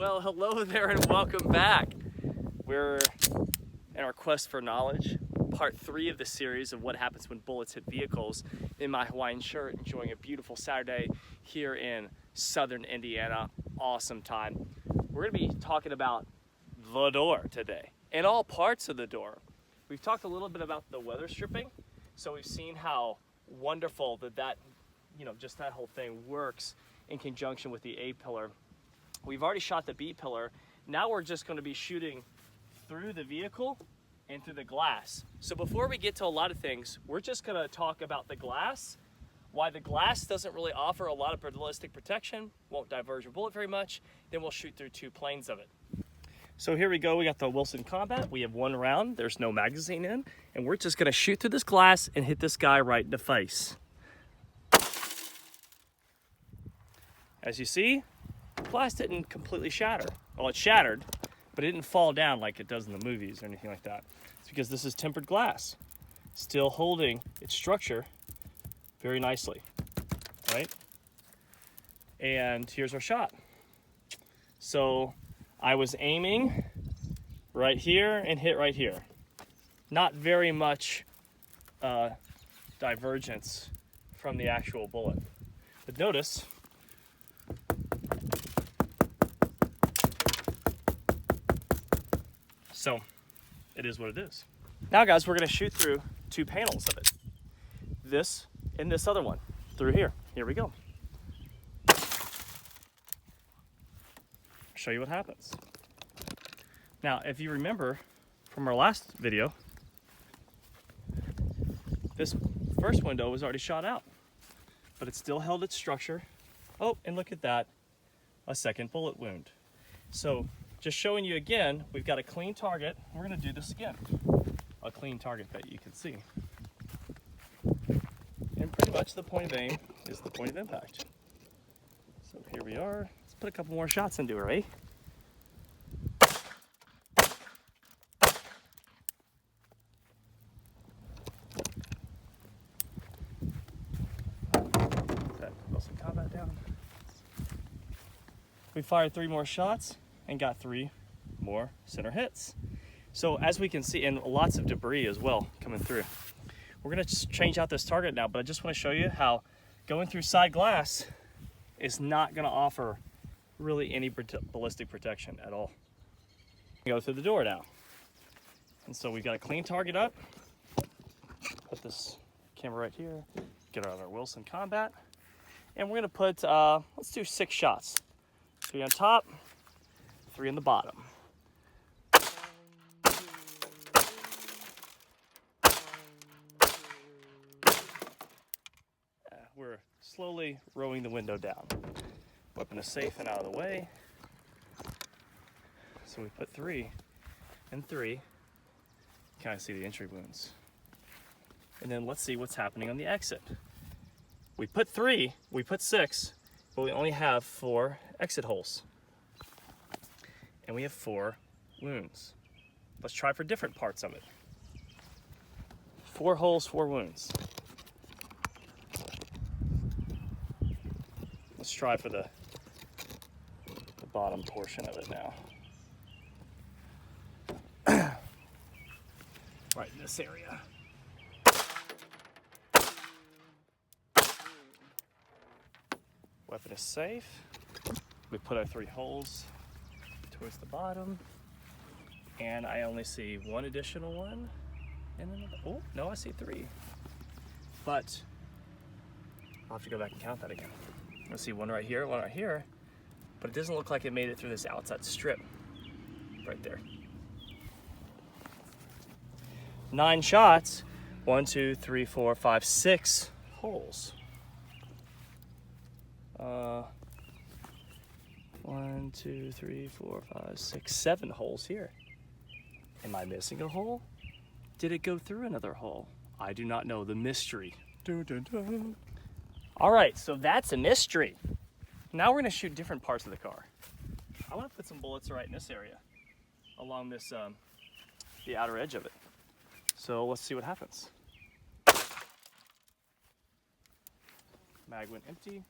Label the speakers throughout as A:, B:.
A: Well, hello there and welcome back. We're in our quest for knowledge, part 3 of the series of what happens when bullets hit vehicles, in my Hawaiian shirt, enjoying a beautiful Saturday here in southern Indiana. Awesome time. We're going to be talking about the door today, and all parts of the door. We've talked a little bit about the weather stripping, so we've seen how wonderful that just that whole thing works in conjunction with the A pillar. We've already shot the B pillar. Now we're just going to be shooting through the vehicle and through the glass. So before we get to a lot of things, we're just going to talk about the glass, why the glass doesn't really offer a lot of ballistic protection, won't diverge your bullet very much, then we'll shoot through 2 planes of it. So here we go, we got the Wilson Combat. We have 1 round, there's no magazine in, and we're just going to shoot through this glass and hit this guy right in the face. As you see, the glass didn't completely shatter. Well, it shattered, but it didn't fall down like it does in the movies or anything like that. It's because this is tempered glass, still holding its structure very nicely, right? And here's our shot. So I was aiming right here and hit right here. Not very much divergence from the actual bullet. But notice, so it is what it is. Now guys, we're gonna shoot through 2 panels of it. This and this other one through here. Here we go. Show you what happens. Now, if you remember from our last video, this first window was already shot out, but it still held its structure. Oh, and look at that, a second bullet wound. So just showing you again, we've got a clean target. We're gonna do this again. A clean target that you can see. And pretty much the point of aim is the point of impact. So here we are. Let's put a couple more shots into it, right? That Wilson Combat down. We fired 3 more shots and got 3 more center hits. So as we can see, and lots of debris as well coming through. We're gonna change out this target now, but I just wanna show you how going through side glass is not gonna offer really any ballistic protection at all. Go through the door now. And so we've got a clean target up. Put this camera right here. Get out our Wilson Combat. And we're gonna put, let's do 6 shots. 3 on top, 3 on the bottom. We're slowly rowing the window down. Weapon is safe and out of the way. So we put 3 and 3. Kind of see the entry wounds. And then let's see what's happening on the exit. We put 3, we put 6, but we only have 4 exit holes. And we have 4 wounds. Let's try for different parts of it. 4 holes, 4 wounds. Let's try for the bottom portion of it now. Right in this area. Weapon is safe. We put our 3 holes towards the bottom, and I only see 1 additional one, and then, oh, no, I see 3. But I'll have to go back and count that again. I see 1 right here, 1 right here, but it doesn't look like it made it through this outside strip right there. 9 shots, 1, 2, 3, 4, 5, 6 holes. 1, 2, 3, 4, 5, 6, 7 holes here. Am I missing a hole? Did it go through another hole? I do not know the mystery. Dun, dun, dun. All right, so that's a mystery. Now we're gonna shoot different parts of the car. I wanna put some bullets right in this area, along this, the outer edge of it. So let's see what happens. Mag went empty.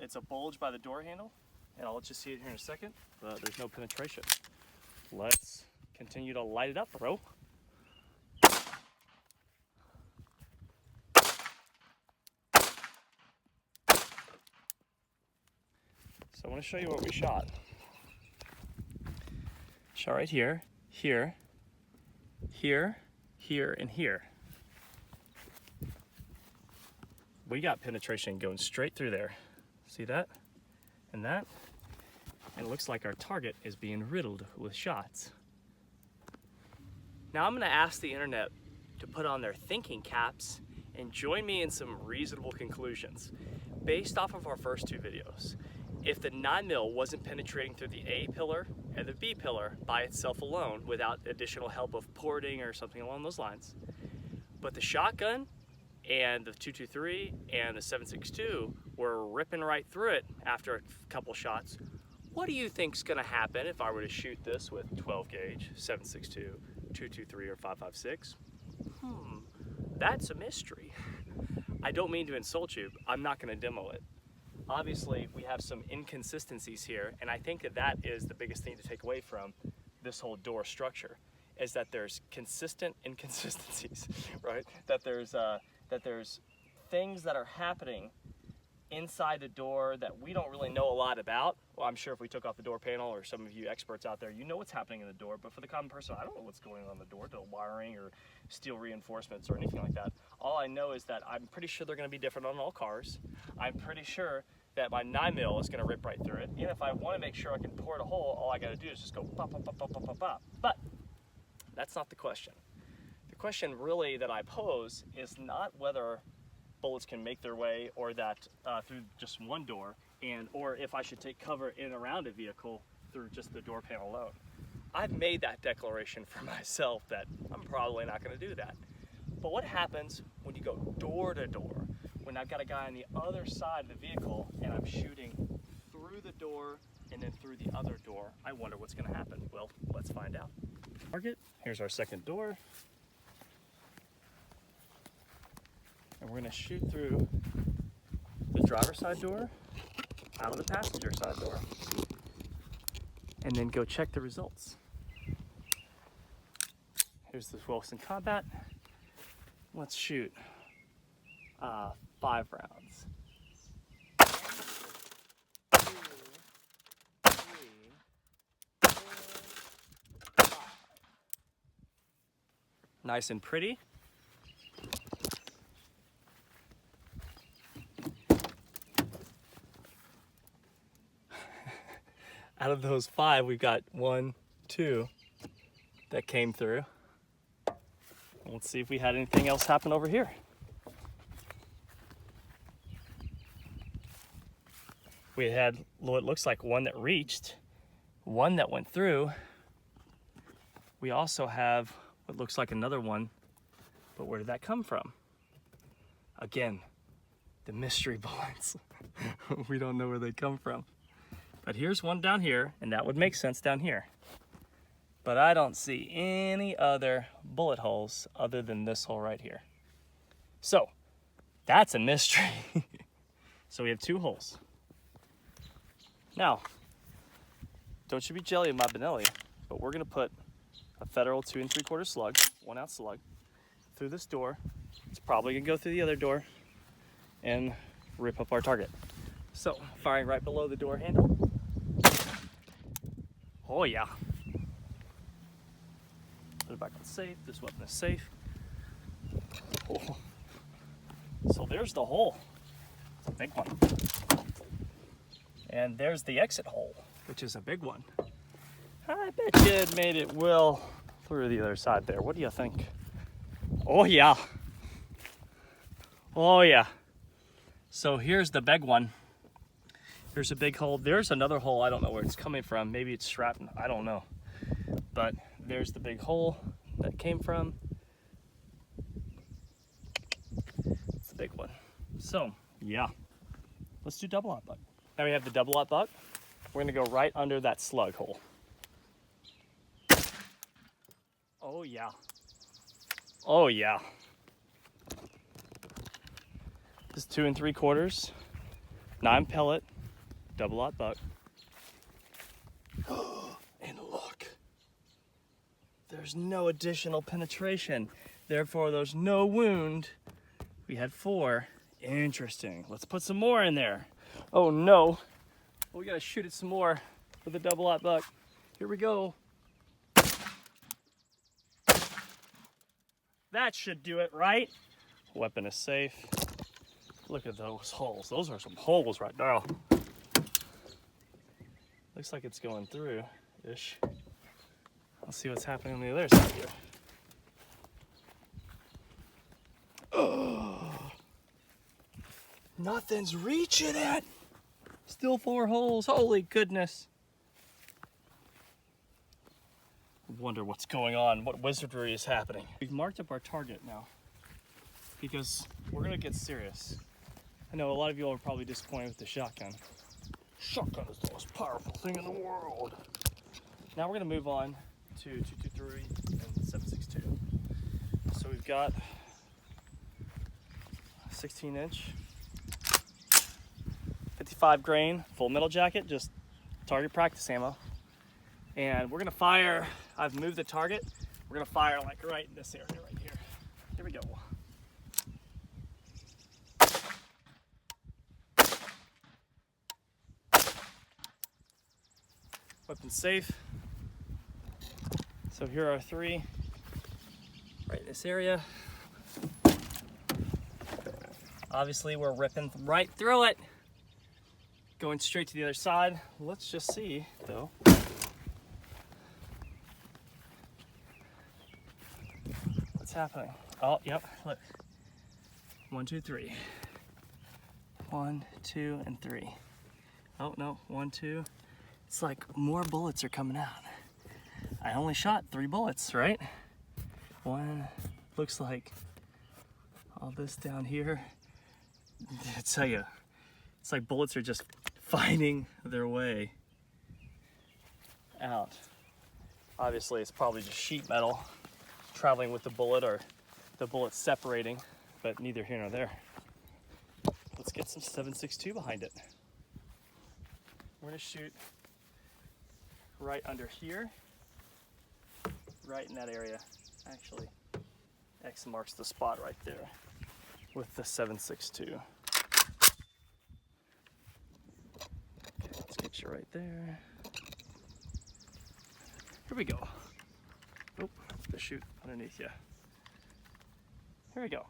A: It's a bulge by the door handle, and I'll let you see it here in a second, but there's no penetration. Let's continue to light it up, bro. So I want to show you what we shot. Shot right here, here, here, here, and here. We got penetration going straight through there. See that? And that? And it looks like our target is being riddled with shots. Now I'm gonna ask the internet to put on their thinking caps and join me in some reasonable conclusions. Based off of our first two videos, if the 9mm wasn't penetrating through the A pillar and the B pillar by itself alone without additional help of porting or something along those lines, but the shotgun and the 223 and the 7.62 were ripping right through it after a couple shots, what do you think's gonna happen if I were to shoot this with 12 gauge, 7.62, 223, or 5.56? That's a mystery. I don't mean to insult you, I'm not gonna demo it. Obviously, we have some inconsistencies here, and I think that that is the biggest thing to take away from this whole door structure, is that there's consistent inconsistencies, right? That there's things that are happening inside the door that we don't really know a lot about. Well, I'm sure if we took off the door panel, or some of you experts out there, you know what's happening in the door, but for the common person, I don't know what's going on in the door, no wiring or steel reinforcements or anything like that. All I know is that I'm pretty sure they're gonna be different on all cars. I'm pretty sure that my 9mm is gonna rip right through it. And if I wanna make sure I can pour it a hole, all I gotta do is just go pop, pop, pop, pop, pop, pop, pop. But that's not the question. The question really that I pose is not whether bullets can make their way or that through just one door, or if I should take cover in and around a vehicle through just the door panel alone. I've made that declaration for myself that I'm probably not going to do that. But what happens when you go door to door, when I've got a guy on the other side of the vehicle and I'm shooting through the door and then through the other door? I wonder what's going to happen. Well, let's find out. Target, here's our second door. And we're going to shoot through the driver's side door, out of the passenger side door, and then go check the results. Here's this Wilson Combat. Let's shoot 5 rounds. 1, 2, 3, 4, 5. Nice and pretty. Out of those 5, we've got 1, 2 that came through. Let's see if we had anything else happen over here. We had what looks like 1 that reached, 1 that went through. We also have what looks like another one, but where did that come from? Again, the mystery bullets. We don't know where they come from. But here's 1 down here, and that would make sense down here. But I don't see any other bullet holes other than this hole right here. So, that's a mystery. So we have 2 holes. Now, don't you be jelly of my Benelli, but we're gonna put a Federal 2 3/4 slug, 1 ounce slug, through this door. It's probably gonna go through the other door and rip up our target. So, firing right below the door handle. Oh yeah. Put it back on safe. This weapon is safe. Oh. So there's the hole. It's a big one. And there's the exit hole, which is a big one. I bet you it made it well through the other side there. What do you think? Oh yeah. Oh yeah. So here's the big one. Here's a big hole. There's another hole. I don't know where it's coming from. Maybe it's shrapnel. I don't know. But there's the big hole that came from. It's the big one. So, yeah. Let's do double aught buck. Now we have the double aught buck. We're going to go right under that slug hole. Oh, yeah. Oh, yeah. This is 2 3/4, 9 pellet. double-aught buck. And look, there's no additional penetration. Therefore, there's no wound. We had 4. Interesting. Let's put some more in there. Oh no. We gotta shoot it some more with a double-aught buck. Here we go. That should do it, right? Weapon is safe. Look at those holes. Those are some holes right now. Looks like it's going through-ish. Let's see what's happening on the other side here. Oh, nothing's reaching it. Still 4 holes. Holy goodness. Wonder what's going on, what wizardry is happening. We've marked up our target now because we're gonna get serious. I know a lot of you all are probably disappointed with the shotgun. Shotgun is the most powerful thing in the world. Now we're gonna move on to 223 and 7.62. So we've got 16-inch, 55 grain, full metal jacket, just target practice ammo. And we're gonna fire, I've moved the target, we're gonna fire like right in this area right here. Here we go. Weapon safe. So here are 3 right in this area. Obviously we're ripping right through it. Going straight to the other side. Let's just see though. What's happening? Oh, yep, look. 1, 2, 3. 1, 2, and 3. Oh no, 1, 2. It's like more bullets are coming out. I only shot 3 bullets, right? 1, looks like all this down here. I tell you, it's like bullets are just finding their way out. Obviously, it's probably just sheet metal traveling with the bullet or the bullet separating, but neither here nor there. Let's get some 7.62 behind it. We're gonna shoot right under here, right in that area. Actually, X marks the spot right there with the 7.62. Okay, let's get you right there. Here we go. Oh, let's shoot underneath you. Here we go.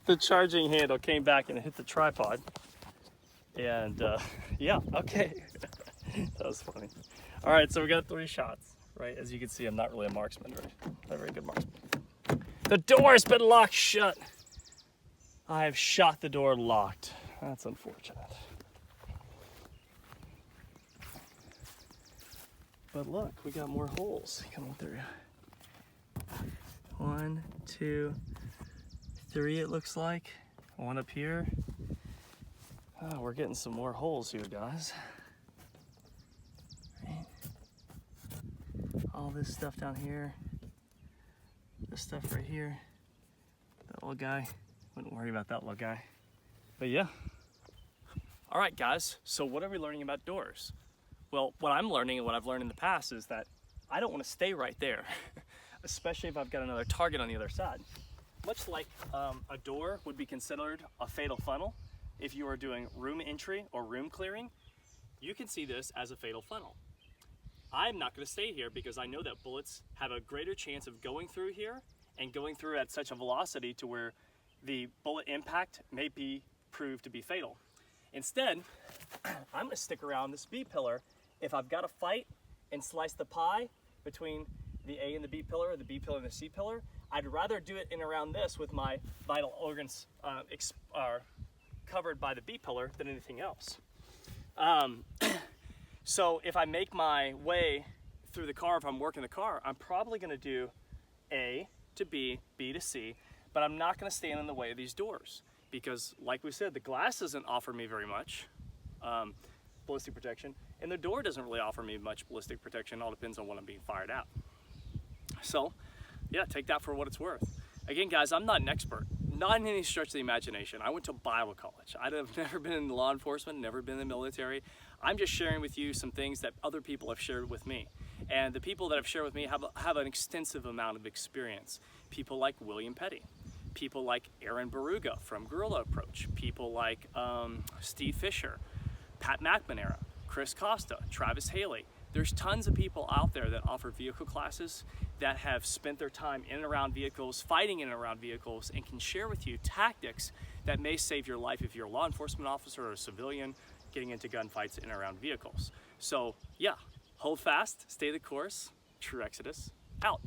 A: The charging handle came back and hit the tripod. And yeah, okay. That was funny. All right, so we got 3 shots, right? As you can see, I'm not really a marksman, right? Not a very good marksman. The door's been locked shut. I have shot the door locked. That's unfortunate. But look, we got more holes coming through. 1, 2, 3 it looks like. 1 up here. Oh, we're getting some more holes here, guys. Right. All this stuff down here. This stuff right here. That little guy. Wouldn't worry about that little guy. But yeah. All right, guys. So what are we learning about doors? Well, what I'm learning and what I've learned in the past is that I don't want to stay right there, especially if I've got another target on the other side. Much like a door would be considered a fatal funnel, if you are doing room entry or room clearing, you can see this as a fatal funnel. I'm not going to stay here because I know that bullets have a greater chance of going through here and going through at such a velocity to where the bullet impact may be proved to be fatal. Instead, I'm going to stick around this B pillar. If I've got to fight and slice the pie between the A and the B pillar, or the B pillar and the C pillar, I'd rather do it in around this with my vital organs covered by the B pillar than anything else. So if I make my way through the car, if I'm working the car, I'm probably going to do A to B, B to C, but I'm not going to stand in the way of these doors because, like we said, the glass doesn't offer me very much ballistic protection, And the door doesn't really offer me much ballistic protection. It all depends on what I'm being fired at. So yeah, take that for what it's worth. Again, guys, I'm not an expert, not in any stretch of the imagination. I went to Bible college. I've never been in law enforcement, never been in the military. I'm just sharing with you some things that other people have shared with me. And the people that have shared with me have an extensive amount of experience. People like William Petty, people like Aaron Baruga from Guerrilla Approach, people like Steve Fisher, Pat McNamara, Chris Costa, Travis Haley. There's tons of people out there that offer vehicle classes that have spent their time in and around vehicles, fighting in and around vehicles, and can share with you tactics that may save your life if you're a law enforcement officer or a civilian getting into gunfights in and around vehicles. So yeah, hold fast, stay the course. True Exodus, out.